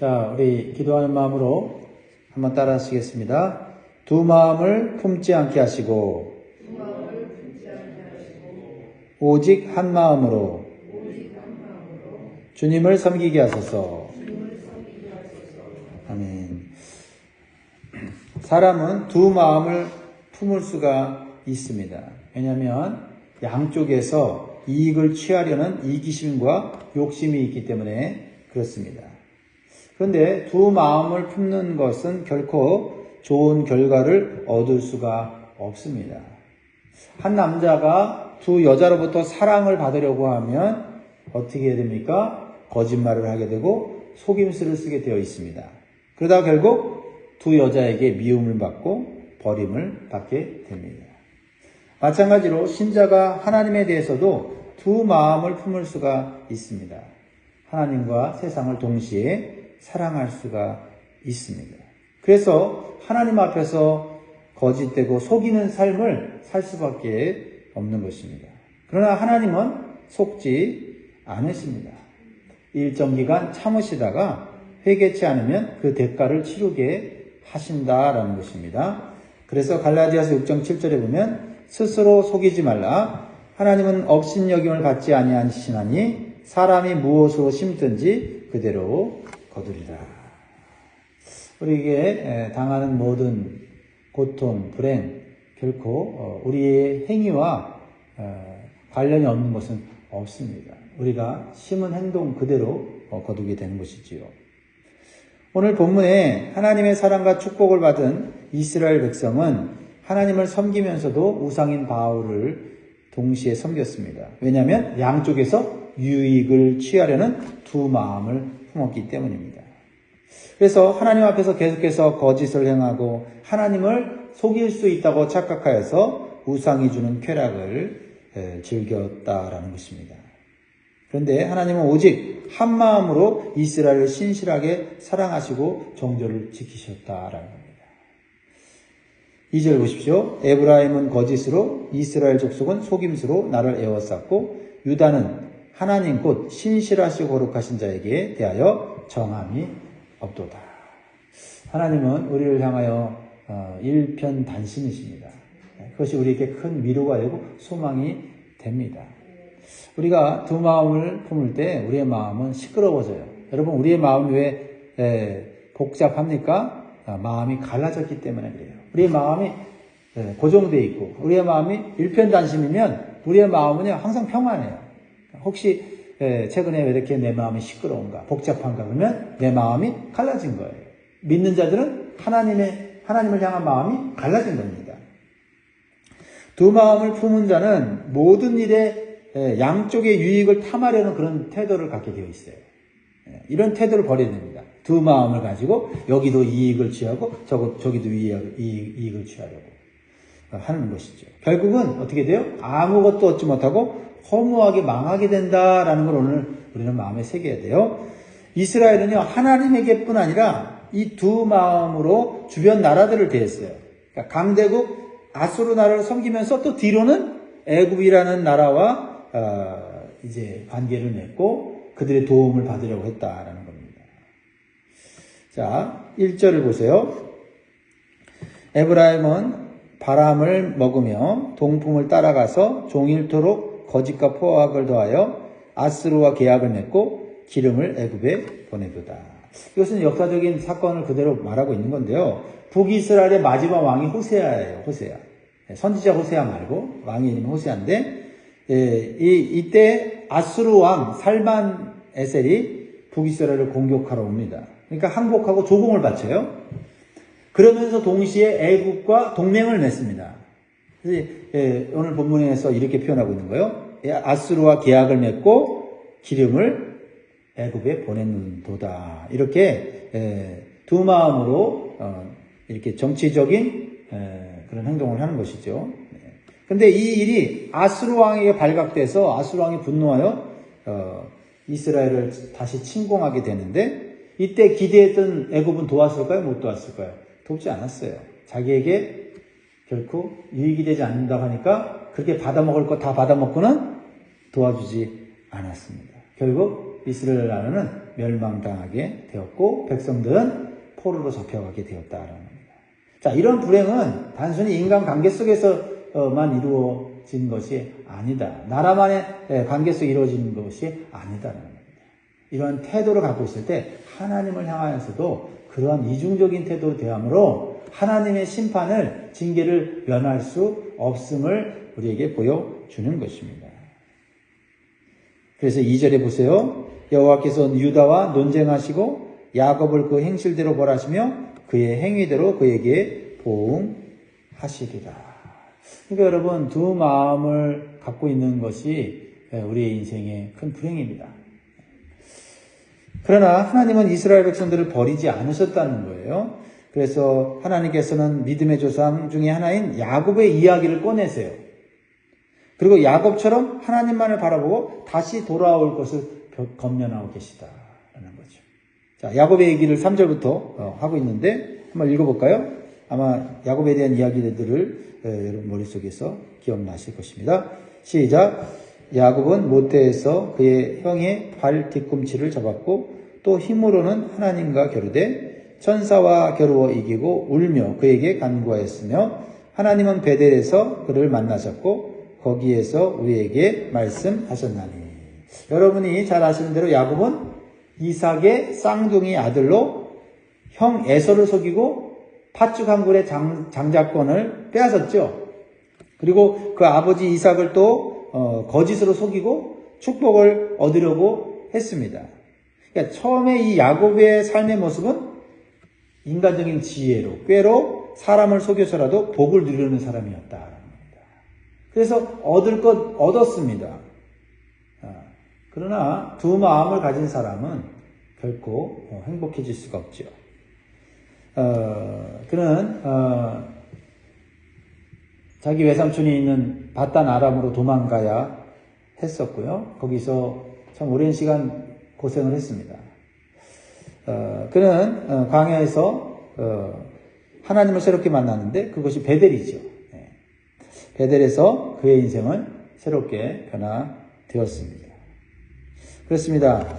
자, 우리 기도하는 마음으로 한번 따라 하시겠습니다. 두 마음을 품지 않게 하시고 오직 한 마음으로 주님을 섬기게 하소서. 아멘. 사람은 두 마음을 품을 수가 있습니다. 왜냐하면 양쪽에서 이익을 취하려는 이기심과 욕심이 있기 때문에 그렇습니다. 그런데 두 마음을 품는 것은 결코 좋은 결과를 얻을 수가 없습니다. 한 남자가 두 여자로부터 사랑을 받으려고 하면 어떻게 해야 됩니까? 거짓말을 하게 되고 속임수를 쓰게 되어 있습니다. 그러다 결국 두 여자에게 미움을 받고 버림을 받게 됩니다. 마찬가지로 신자가 하나님에 대해서도 두 마음을 품을 수가 있습니다. 하나님과 세상을 동시에 사랑할 수가 있습니다. 그래서 하나님 앞에서 거짓되고 속이는 삶을 살 수밖에 없는 것입니다. 그러나 하나님은 속지 않으십니다. 일정 기간 참으시다가 회개치 않으면 그 대가를 치르게 하신다라는 것입니다. 그래서 갈라디아서 6장 7절에 보면 스스로 속이지 말라. 하나님은 업신여김을 받지 아니하시나니 사람이 무엇으로 심든지 그대로 거두리라. 우리에게 당하는 모든 고통, 불행 결코 우리의 행위와 관련이 없는 것은 없습니다. 우리가 심은 행동 그대로 거두게 되는 것이지요. 오늘 본문에 하나님의 사랑과 축복을 받은 이스라엘 백성은 하나님을 섬기면서도 우상인 바알을 동시에 섬겼습니다. 왜냐하면 양쪽에서 유익을 취하려는 두 마음을 품었기 때문입니다. 그래서 하나님 앞에서 계속해서 거짓을 행하고 하나님을 속일 수 있다고 착각하여서 우상이 주는 쾌락을 즐겼다라는 것입니다. 그런데 하나님은 오직 한 마음으로 이스라엘을 신실하게 사랑하시고 정죄를 지키셨다라는 겁니다. 2절 보십시오. 에브라임은 거짓으로 이스라엘 족속은 속임수로 나를 에워쌌고 유다는 하나님 곧 신실하시고 거룩하신 자에게 대하여 정함이 없도다. 하나님은 우리를 향하여 일편단심이십니다. 그것이 우리에게 큰 위로가 되고 소망이 됩니다. 우리가 두 마음을 품을 때 우리의 마음은 시끄러워져요. 여러분, 우리의 마음이 왜 복잡합니까? 마음이 갈라졌기 때문에 그래요. 우리의 마음이 고정되어 있고 우리의 마음이 일편단심이면 우리의 마음은 항상 평안해요. 혹시 최근에 왜 이렇게 내 마음이 시끄러운가, 복잡한가 그러면 내 마음이 갈라진 거예요. 믿는 자들은 하나님을 향한 마음이 갈라진 겁니다. 두 마음을 품은 자는 모든 일에 양쪽의 유익을 탐하려는 그런 태도를 갖게 되어 있어요. 이런 태도를 버려야 됩니다. 두 마음을 가지고 여기도 이익을 취하고 저기도 이익을 취하려고 하는 것이죠. 결국은 어떻게 돼요? 아무것도 얻지 못하고 허무하게 망하게 된다라는 걸 오늘 우리는 마음에 새겨야 돼요. 이스라엘은요, 하나님에게뿐 아니라 이 두 마음으로 주변 나라들을 대했어요. 그러니까 강대국 아수르 나라를 섬기면서 또 뒤로는 애굽이라는 나라와 이제 관계를 맺고 그들의 도움을 받으려고 했다라는 겁니다. 자, 1절을 보세요. 에브라임은 바람을 먹으며 동풍을 따라가서 종일토록 거짓과 포악을 더하여 아스루와 계약을 맺고 기름을 애굽에 보내도다. 이것은 역사적인 사건을 그대로 말하고 있는 건데요. 북이스라엘의 마지막 왕이 호세아예요. 호세아. 선지자 호세아 말고 왕의 이름이 호세아인데 이때 아수르 왕 살만 에셀이 북이스라엘을 공격하러 옵니다. 그러니까 항복하고 조공을 바쳐요. 그러면서 동시에 애굽과 동맹을 맺습니다. 오늘 본문에서 이렇게 표현하고 있는 거예요. 아수르와 계약을 맺고 기름을 애굽에 보내는도다. 이렇게 두 마음으로 이렇게 정치적인 그런 행동을 하는 것이죠. 그런데 이 일이 아수르 왕에게 발각돼서 아수르 왕이 분노하여 이스라엘을 다시 침공하게 되는데 이때 기대했던 애굽은 도왔을까요? 못 도왔을까요? 돕지 않았어요. 자기에게 결코 유익이 되지 않는다고 하니까 그렇게 받아먹을 거 다 받아먹고는 도와주지 않았습니다. 결국 이스라엘 나라는 멸망당하게 되었고 백성들은 포로로 잡혀가게 되었다라는 겁니다. 자, 이런 불행은 단순히 인간관계 속에서만 이루어진 것이 아니다. 나라만의 관계 속에 이루어진 것이 아니다라는 겁니다. 이런 태도를 갖고 있을 때 하나님을 향하여서도 그러한 이중적인 태도로 대함으로 하나님의 심판을, 징계를 면할 수 없음을 우리에게 보여주는 것입니다. 그래서 2절에 보세요. 여호와께서 유다와 논쟁하시고 야곱을 그 행실대로 벌하시며 그의 행위대로 그에게 보응하시리라. 그러니까 여러분, 두 마음을 갖고 있는 것이 우리의 인생의 큰 불행입니다. 그러나 하나님은 이스라엘 백성들을 버리지 않으셨다는 거예요. 그래서 하나님께서는 믿음의 조상 중에 하나인 야곱의 이야기를 꺼내세요. 그리고 야곱처럼 하나님만을 바라보고 다시 돌아올 것을 검면하고 계시다라는 거죠. 자, 야곱의 얘기를 3절부터 하고 있는데 한번 읽어볼까요? 아마 야곱에 대한 이야기들을 여러분 머릿속에서 기억나실 것입니다. 시작. 야곱은 모태에서 그의 형의 발 뒤꿈치를 잡았고 또 힘으로는 하나님과 겨루되 천사와 겨루어 이기고 울며 그에게 간구하였으며 하나님은 베델에서 그를 만나셨고 거기에서 우리에게 말씀하셨나니. 여러분이 잘 아시는 대로 야곱은 이삭의 쌍둥이 아들로 형 에서를 속이고 팥죽 한 굴의 장자권을 빼앗았죠. 그리고 그 아버지 이삭을 또 거짓으로 속이고 축복을 얻으려고 했습니다. 그러니까 처음에 이 야곱의 삶의 모습은 인간적인 지혜로, 꾀로 사람을 속여서라도 복을 누리는 사람이었다라는 겁니다. 그래서 얻을 것 얻었습니다. 그러나 두 마음을 가진 사람은 결코 행복해질 수가 없죠. 그는 자기 외삼촌이 있는 바단 아람으로 도망가야 했었고요. 거기서 참 오랜 시간 고생을 했습니다. 그는 광야에서 하나님을 새롭게 만났는데 그것이 베델이죠. 베델에서 그의 인생은 새롭게 변화되었습니다. 그렇습니다.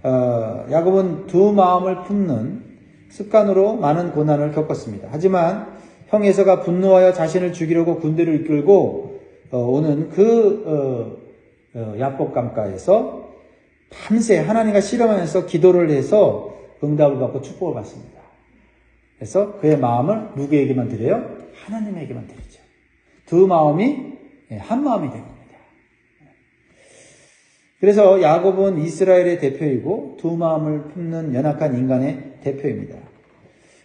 야곱은 두 마음을 품는 습관으로 많은 고난을 겪었습니다. 하지만 형 에서가 분노하여 자신을 죽이려고 군대를 이끌고 오는 그 야복강가에서 밤새 하나님과 씨름하면서 기도를 해서 응답을 받고 축복을 받습니다. 그래서 그의 마음을 누구에게만 드려요? 하나님에게만 드리죠. 두 마음이 한 마음이 된 겁니다. 그래서 야곱은 이스라엘의 대표이고 두 마음을 품는 연약한 인간의 대표입니다.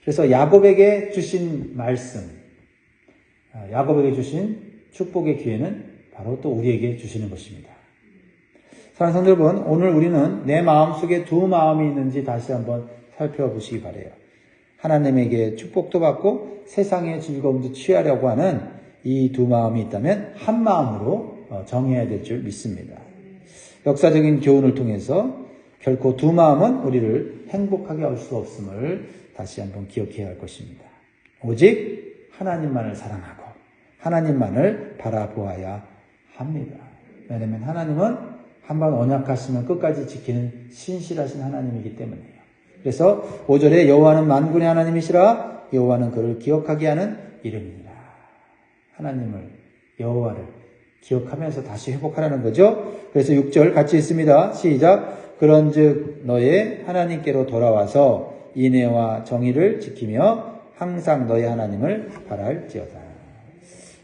그래서 야곱에게 주신 말씀, 야곱에게 주신 축복의 기회는 바로 또 우리에게 주시는 것입니다. 사랑하는 성도 여러분, 오늘 우리는 내 마음속에 두 마음이 있는지 다시 한번 살펴보시기 바라요. 하나님에게 축복도 받고 세상의 즐거움도 취하려고 하는 이 두 마음이 있다면 한 마음으로 정해야 될 줄 믿습니다. 역사적인 교훈을 통해서 결코 두 마음은 우리를 행복하게 할 수 없음을 다시 한번 기억해야 할 것입니다. 오직 하나님만을 사랑하고 하나님만을 바라보아야 합니다. 왜냐하면 하나님은 한번 언약하시면 끝까지 지키는 신실하신 하나님이기 때문이에요. 그래서 5절에 여호와는 만군의 하나님이시라 여호와는 그를 기억하게 하는 이름이니라. 하나님을, 여호와를 기억하면서 다시 회복하라는 거죠. 그래서 6절 같이 있습니다. 시작. 그런즉 너의 하나님께로 돌아와서 인애와 정의를 지키며 항상 너의 하나님을 바랄지어다.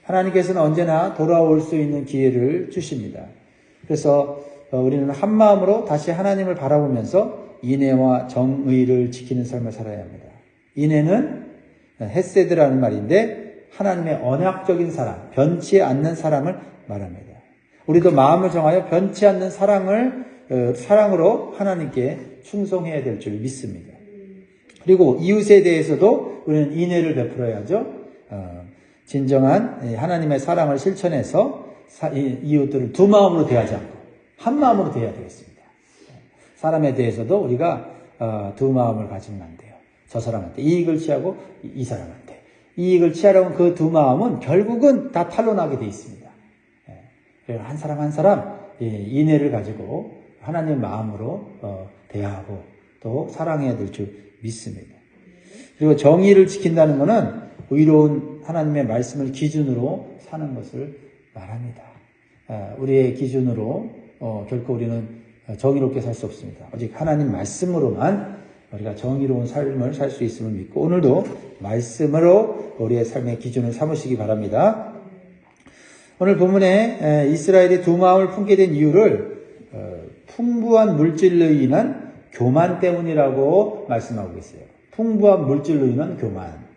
하나님께서는 언제나 돌아올 수 있는 기회를 주십니다. 그래서 우리는 한 마음으로 다시 하나님을 바라보면서 인애와 정의를 지키는 삶을 살아야 합니다. 인애는 헤세드라는 말인데 하나님의 언약적인 사랑, 변치 않는 사랑을 말합니다. 우리도 마음을 정하여 변치 않는 사랑으로 하나님께 충성해야 될 줄 믿습니다. 그리고 이웃에 대해서도 우리는 인애를 베풀어야죠. 진정한 하나님의 사랑을 실천해서 이웃들을 두 마음으로 대하지 않고 한 마음으로 대해야 되겠습니다. 사람에 대해서도 우리가 두 마음을 가지면 안 돼요. 저 사람한테 이익을 취하고 이 사람한테 이익을 취하려면 그 두 마음은 결국은 다 탄로나게 돼 있습니다. 한 사람 한 사람 인애를 가지고 하나님의 마음으로 대하고 또 사랑해야 될 줄 믿습니다. 그리고 정의를 지킨다는 것은 의로운 하나님의 말씀을 기준으로 사는 것을 말합니다. 우리의 기준으로 결코 우리는 정의롭게 살 수 없습니다. 오직 하나님 말씀으로만 우리가 정의로운 삶을 살 수 있음을 믿고 오늘도 말씀으로 우리의 삶의 기준을 삼으시기 바랍니다. 오늘 본문에 이스라엘이 두 마음을 품게 된 이유를 풍부한 물질로 인한 교만 때문이라고 말씀하고 있어요. 풍부한 물질로 인한 교만.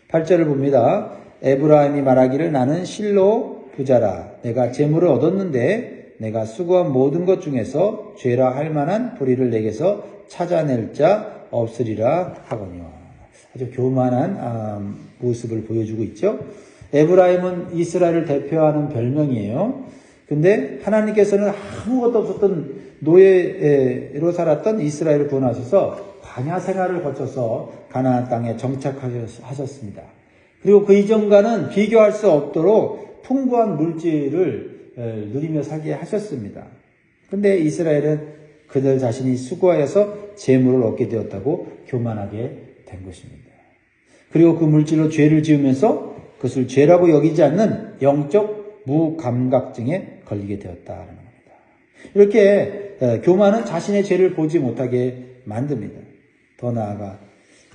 8절을 봅니다. 에브라임이 말하기를 나는 실로 부자라. 내가 재물을 얻었는데 내가 수고한 모든 것 중에서 죄라 할 만한 불의를 내게서 찾아낼 자 없으리라 하거니와. 아주 교만한 모습을 보여주고 있죠. 에브라임은 이스라엘을 대표하는 별명이에요. 근데 하나님께서는 아무것도 없었던 노예로 살았던 이스라엘을 구원하셔서 광야 생활을 거쳐서 가나안 땅에 정착하셨습니다. 그리고 그 이전과는 비교할 수 없도록 풍부한 물질을 누리며 살게 하셨습니다. 근데 이스라엘은 그들 자신이 수고하여서 재물을 얻게 되었다고 교만하게 된 것입니다. 그리고 그 물질로 죄를 지으면서 그것을 죄라고 여기지 않는 영적 무감각증에 걸리게 되었다는 겁니다. 이렇게 교만은 자신의 죄를 보지 못하게 만듭니다. 더 나아가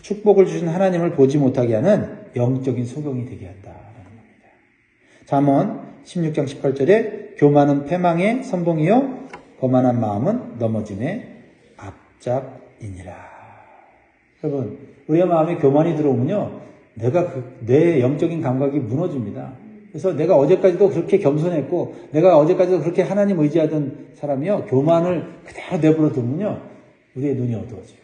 축복을 주신 하나님을 보지 못하게 하는 영적인 소경이 되게 한다는 겁니다. 잠언 16장 18절에 교만은 패망의 선봉이요 거만한 마음은 넘어짐의 앞잡이니라. 여러분, 우리의 마음에 교만이 들어오면요, 내 영적인 감각이 무너집니다. 그래서 내가 어제까지도 그렇게 겸손했고, 내가 어제까지도 그렇게 하나님 의지하던 사람이요, 교만을 그대로 내버려 두면요, 우리의 눈이 어두워져요.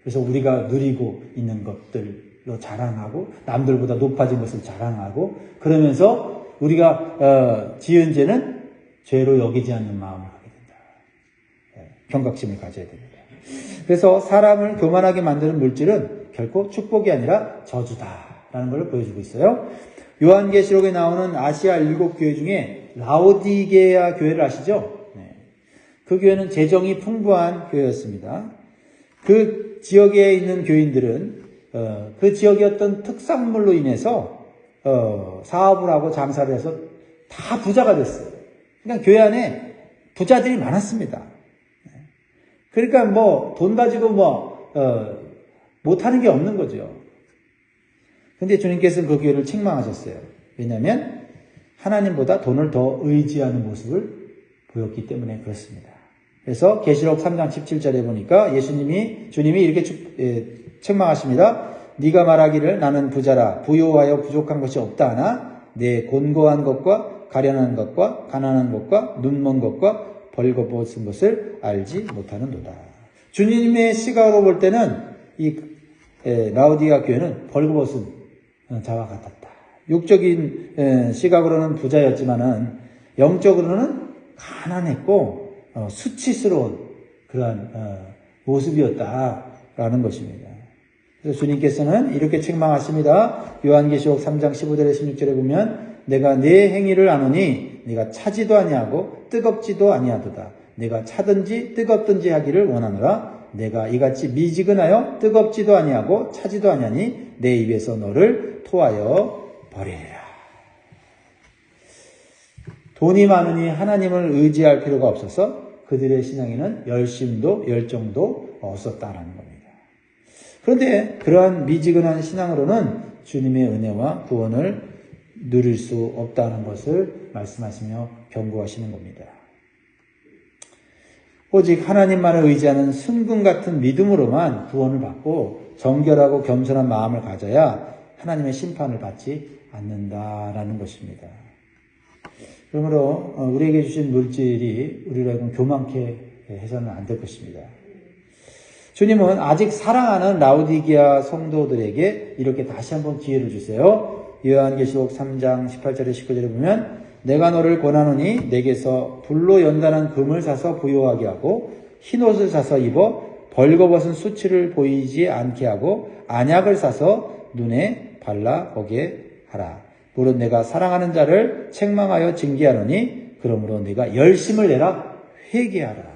그래서 우리가 누리고 있는 것들로 자랑하고, 남들보다 높아진 것을 자랑하고, 그러면서 우리가 지은 죄는 죄로 여기지 않는 마음을 하게 된다. 경각심을 가져야 됩니다. 그래서 사람을 교만하게 만드는 물질은 결코 축복이 아니라 저주다라는 걸 보여주고 있어요. 요한계시록에 나오는 아시아 7교회 중에 라오디게아 교회를 아시죠? 그 교회는 재정이 풍부한 교회였습니다. 그 지역에 있는 교인들은 그 지역의 어떤 특산물로 인해서 사업을 하고 장사를 해서 다 부자가 됐어요. 그러니까 교회 안에 부자들이 많았습니다. 그러니까 돈 가지고 못하는 게 없는 거죠. 근데 주님께서는 그 교회를 책망하셨어요. 왜냐하면 하나님보다 돈을 더 의지하는 모습을 보였기 때문에 그렇습니다. 그래서 계시록 3장 17절에 보니까 주님이 이렇게 책망하십니다. 네가 말하기를 나는 부자라 부요하여 부족한 것이 없다 하나 내 곤고한 것과 가련한 것과 가난한 것과 눈먼 것과 벌거벗은 것을 알지 못하는도다. 주님의 시각으로 볼 때는 이 라오디게아 교회는 벌거벗은 자와 같았다. 육적인 시각으로는 부자였지만은 영적으로는 가난했고 수치스러운 그러한 모습이었다라는 것입니다. 그래서 주님께서는 이렇게 책망하십니다. 요한계시록 3장 15절에 16절에 보면 내가 네 행위를 아노니 네가 차지도 아니하고 뜨겁지도 아니하도다. 내가 차든지 뜨겁든지 하기를 원하노라. 내가 이같이 미지근하여 뜨겁지도 아니하고 차지도 아니하니 내 입에서 너를 토하여 버리리라. 돈이 많으니 하나님을 의지할 필요가 없어서 그들의 신앙에는 열심도 열정도 없었다라는 겁니다. 그런데 그러한 미지근한 신앙으로는 주님의 은혜와 구원을 누릴 수 없다는 것을 말씀하시며 경고하시는 겁니다. 오직 하나님만을 의지하는 순금 같은 믿음으로만 구원을 받고 정결하고 겸손한 마음을 가져야 하나님의 심판을 받지 않는다라는 것입니다. 그러므로 우리에게 주신 물질이 우리를 교만케 해서는 안 될 것입니다. 주님은 아직 사랑하는 라오디게아 성도들에게 이렇게 다시 한번 기회를 주세요. 요한계시록 3장 18절에 19절에 보면 내가 너를 권하노니 내게서 불로 연단한 금을 사서 부요하게 하고 흰옷을 사서 입어 벌거벗은 수치를 보이지 않게 하고 안약을 사서 눈에 발라보게 하라. 물론 내가 사랑하는 자를 책망하여 징계하노니 그러므로 네가 열심을 내라 회개하라.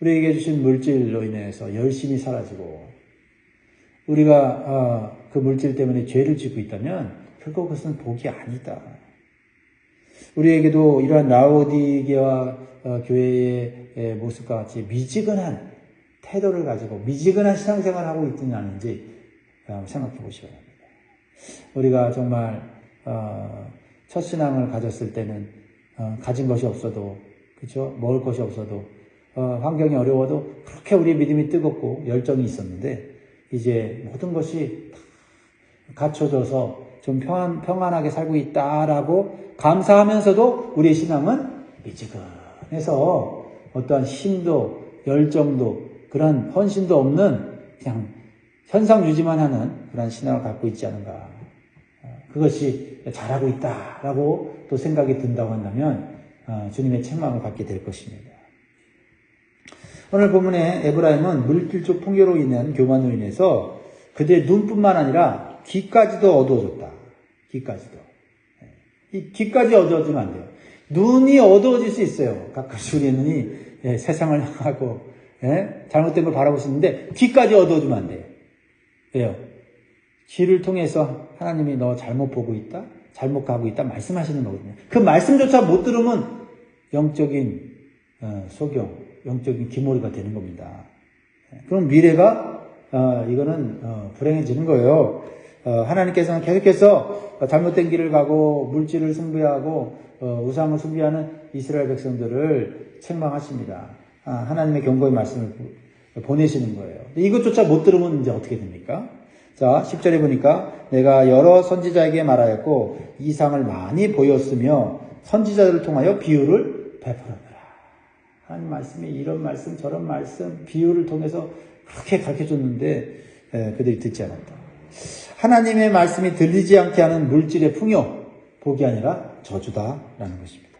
우리에게 주신 물질로 인해서 열심히 사라지고 우리가 그 물질 때문에 죄를 짓고 있다면 결국 그것은 복이 아니다. 우리에게도 이러한 라오디게와 교회의 모습과 같이 미지근한 태도를 가지고 미지근한 신앙생활을 하고 있지는 않은지 생각해 보시기 바랍니다. 우리가 정말 첫 신앙을 가졌을 때는 가진 것이 없어도, 그렇죠? 먹을 것이 없어도, 환경이 어려워도 그렇게 우리의 믿음이 뜨겁고 열정이 있었는데 이제 모든 것이 갖춰져서 좀 평안하게 살고 있다라고 감사하면서도 우리의 신앙은 미지근해서 어떠한 힘도 열정도 그런 헌신도 없는 그냥 현상 유지만 하는 그런 신앙을 갖고 있지 않은가. 그것이 잘하고 있다라고 또 생각이 든다고 한다면 주님의 책망을 받게 될 것입니다. 오늘 본문의 에브라임은 물질적 풍요로 인한 교만으로 인해서 그들의 눈뿐만 아니라 귀까지도 어두워졌다. 귀까지도. 이 귀까지 어두워지면 안 돼요. 눈이 어두워질 수 있어요. 가끔씩 우리의 눈이 세상을 향하고 잘못된 걸 바라볼 수 있는데 귀까지 어두워지면 안 돼요. 왜요? 귀를 통해서 하나님이 너 잘못 보고 있다? 잘못 가고 있다? 말씀하시는 거거든요. 그 말씀조차 못 들으면 영적인 소경, 영적인 기몰이가 되는 겁니다. 그럼 미래가 이거는 불행해지는 거예요. 하나님께서는 계속해서 잘못된 길을 가고 물질을 숭배하고 우상을 숭배하는 이스라엘 백성들을 책망하십니다. 하나님의 경고의 말씀을 보내시는 거예요. 이것조차 못 들으면 이제 어떻게 됩니까? 자, 10절에 보니까 내가 여러 선지자에게 말하였고 이상을 많이 보였으며 선지자들을 통하여 비유를 베풀었노라. 하나님 말씀이 이런 말씀 저런 말씀 비유를 통해서 그렇게 가르쳐줬는데 그들이 듣지 않았다. 하나님의 말씀이 들리지 않게 하는 물질의 풍요, 복이 아니라 저주다라는 것입니다.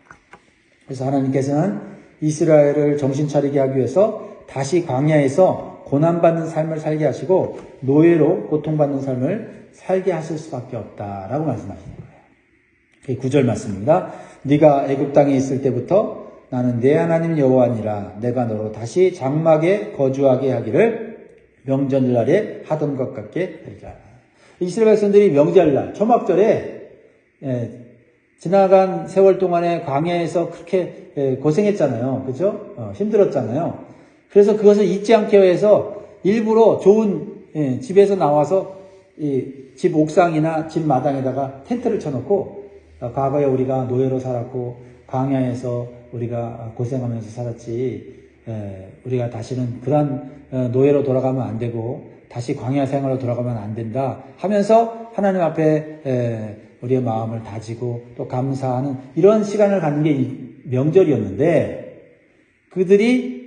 그래서 하나님께서는 이스라엘을 정신 차리게 하기 위해서 다시 광야에서 고난받는 삶을 살게 하시고 노예로 고통받는 삶을 살게 하실 수밖에 없다라고 말씀하시는 거예요. 그게 9절 말씀입니다. 네가 애굽 땅에 있을 때부터 나는 내 하나님 여호와니라. 내가 너로 다시 장막에 거주하게 하기를 명절날에 하던 것 같게 하리라. 이스라엘 백성들이 명절날 초막절에 지나간 세월 동안에 광야에서 그렇게 고생했잖아요. 그죠? 힘들었잖아요. 그래서 그것을 잊지 않게 해서 일부러 좋은 집에서 나와서 집 옥상이나 집 마당에다가 텐트를 쳐놓고 과거에 우리가 노예로 살았고 광야에서 우리가 고생하면서 살았지 우리가 다시는 그런 노예로 돌아가면 안 되고 다시 광야 생활로 돌아가면 안 된다 하면서 하나님 앞에 우리의 마음을 다지고 또 감사하는 이런 시간을 갖는 게 명절이었는데 그들이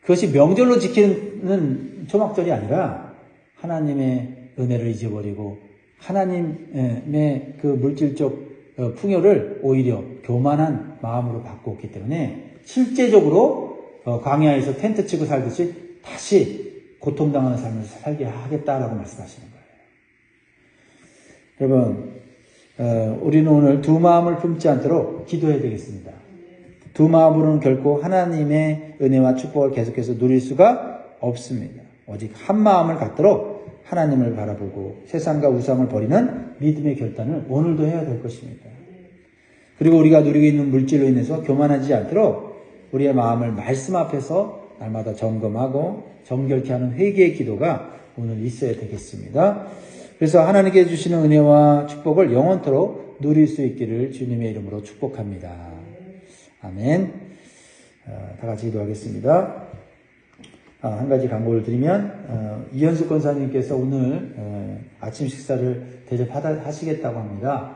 그것이 명절로 지키는 초막절이 아니라 하나님의 은혜를 잊어버리고 하나님의 그 물질적 풍요를 오히려 교만한 마음으로 바꾸었기 때문에 실제적으로 광야에서 텐트 치고 살듯이 다시 고통당하는 삶을 살게 하겠다라고 말씀하시는 거예요. 여러분, 우리는 오늘 두 마음을 품지 않도록 기도해야 되겠습니다. 두 마음으로는 결코 하나님의 은혜와 축복을 계속해서 누릴 수가 없습니다. 오직 한 마음을 갖도록 하나님을 바라보고 세상과 우상을 버리는 믿음의 결단을 오늘도 해야 될 것입니다. 그리고 우리가 누리고 있는 물질로 인해서 교만하지 않도록 우리의 마음을 말씀 앞에서 날마다 점검하고 정결케 하는 회개의 기도가 오늘 있어야 되겠습니다. 그래서 하나님께 주시는 은혜와 축복을 영원토록 누릴 수 있기를 주님의 이름으로 축복합니다. 아멘. 다 같이 기도하겠습니다. 한 가지 광고를 드리면 이현숙 권사님께서 오늘 아침 식사를 대접하시겠다고 합니다.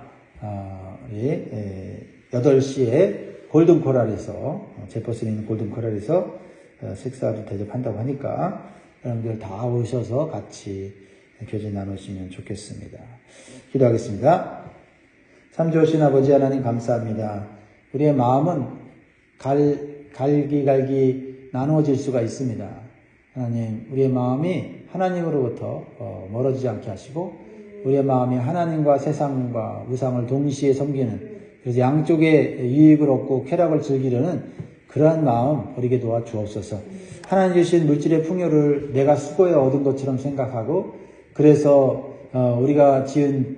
8시에 골든코랄에서 제퍼슨에 있는 골든코랄에서 식사를 대접한다고 하니까 여러분들 다 오셔서 같이 교제 나누시면 좋겠습니다. 기도하겠습니다. 참 좋으신 아버지 하나님 감사합니다. 우리의 마음은 갈기갈기 나누어질 수가 있습니다. 하나님, 우리의 마음이 하나님으로부터 멀어지지 않게 하시고 우리의 마음이 하나님과 세상과 우상을 동시에 섬기는 그래서 양쪽에 유익을 얻고 쾌락을 즐기려는 그러한 마음 버리게 도와 주옵소서. 하나님 주신 물질의 풍요를 내가 수고해 얻은 것처럼 생각하고 그래서 우리가 지은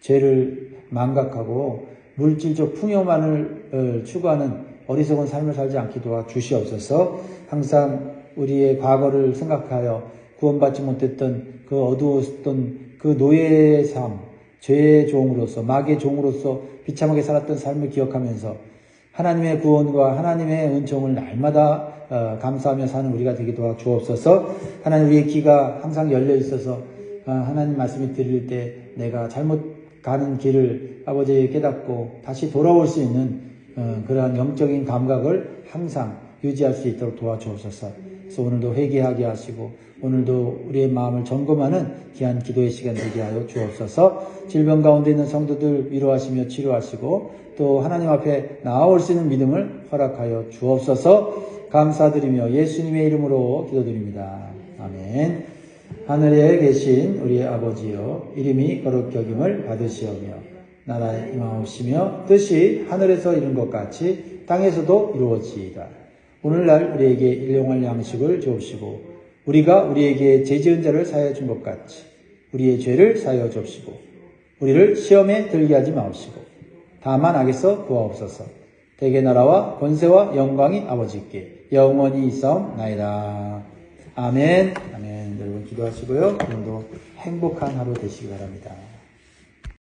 죄를 망각하고 물질적 풍요만을 추구하는 어리석은 삶을 살지 않게 도와 주시옵소서. 항상 우리의 과거를 생각하여 구원받지 못했던 그 어두웠던 그 노예의 삶, 죄의 종으로서 마귀의 종으로서 비참하게 살았던 삶을 기억하면서 하나님의 구원과 하나님의 은총을 날마다 감사하며 사는 우리가 되게 도와 주옵소서. 하나님 우리의 귀가 항상 열려 있어서 하나님 말씀을 들을 때 내가 잘못 가는 길을 아버지 깨닫고 다시 돌아올 수 있는 그러한 영적인 감각을 항상 유지할 수 있도록 도와주옵소서. 그래서 오늘도 회개하게 하시고 오늘도 우리의 마음을 점검하는 귀한 기도의 시간 되게 하여 주옵소서. 질병 가운데 있는 성도들 위로하시며 치료하시고 또 하나님 앞에 나아올 수 있는 믿음을 허락하여 주옵소서. 감사드리며 예수님의 이름으로 기도드립니다. 아멘. 하늘에 계신 우리의 아버지여, 이름이 거룩히 여김을 받으시오며 나라에 임하옵시며 뜻이 하늘에서 이룬 것 같이 땅에서도 이루어지이다. 오늘날 우리에게 일용할 양식을 주옵시고 우리가 우리에게 죄 지은 자를 사하여 준 것 같이 우리의 죄를 사하여 주옵시고 우리를 시험에 들게 하지 마옵시고 다만 악에서 구하옵소서. 대개 나라와 권세와 영광이 아버지께 영원히 있사옵나이다. 아멘. 아멘. 여러분 기도하시고요. 오늘도 행복한 하루 되시기 바랍니다.